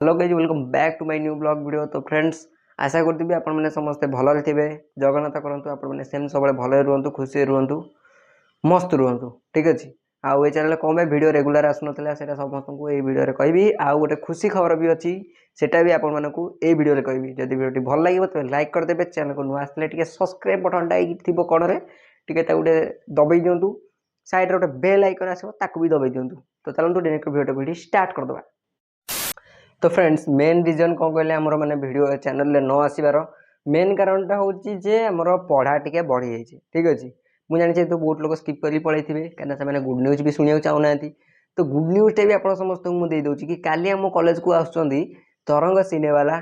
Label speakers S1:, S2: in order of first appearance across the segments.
S1: Hello guys welcome back to my new blog video. तो friends आशा करती आपण मैंने समस्ते भलरे थे। जगन्नाथ करंतु आपण मैंने सेम सब भले रुहतु खुशी रुहतु मस्त रुहतु ठीक अच्छे। आउ ये चैनल कौन वीडियो रेगुलर आसुना से समस्त को ये वीडियो कहबी। आउ गोटे खुशी खबर भी अच्छी सेटा भी आपण मानक ये वीडियो कहबी। जब वीडियो भल लगे तो लाइक करदे, चैनल को नुआ आसते सब्सक्राइब बटनटा थी कड़े गोटे दबाई दिंतु, साइड गोटे बेल आइकन आसो ताकू भी दबाई दिंतु। तो चलते डायरेक्ट वीडियो स्टार्ट करदे। तो फ्रेंड्स मेन रिजन कौन कहले आमर माने वीडियो चैनल न आसबार मेन कारणटा हूँ जे आमर पढ़ा टे बढ़ी जाइए ठीक अच्छे। मुझे जानी तो बहुत लोग स्किप कर पड़े कहीं से गुड न्यूज भी शुणा चाहूना। तो गुड न्यूजटा भी आप समस्त को मुझे देदे कि काली आम कॉलेज को आसुँच तरंग सिनेवाला।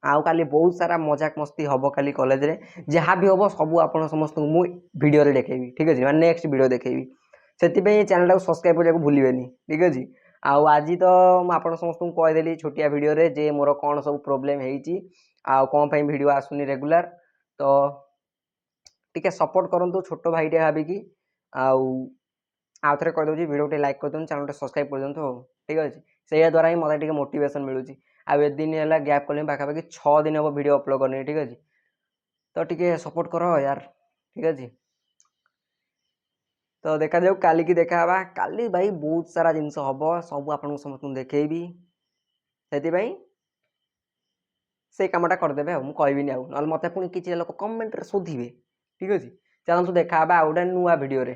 S1: आउ काली बहुत सारा मजाक मस्ती हम काली कॉलेज रे जहाँ भी हम सब आप समस्त को मुझे वीडियो देखेबी ठीक अच्छे। मैं नेक्स्ट वीडियो देखेबी से चैनल को सब्सक्राइब करने भूलें ठीक अच्छे। आउ आज तो मुझे समस्त को कहीदेली छोटिया वीडियो रे जे मोर कौन सब प्रोब्लेम होती कौन पर वीडियो आसुनी रेगुलर। तो टिके सपोर्ट करूँ छोट भाईटे भाविकी आउ थे कहीदे वीडियो टे लाइक कर दिखाँ, चैनल टे सब्सक्राइब कर दिखाँ ठीक अच्छे। से द्वारा ही मतलब मोटिवेशन मिलूँ। आउ दिन है गैप कल पाखापाखि 6 दिन हम वीडियो अपलोड करनी ठीक अच्छे। तो टिके सपोर्ट करो यार ठीक अच्छे। तो देखा जाऊ काली की देखा काली भाई बहुत सारा जिनस हम सब आपको समस्त देखी से कमटा करदे मुझे कहबी ना मत पुणी किसी लोग कमेंट शोधे ठीक अच्छे। चलते देखा गोटे नुआ वीडियो रे।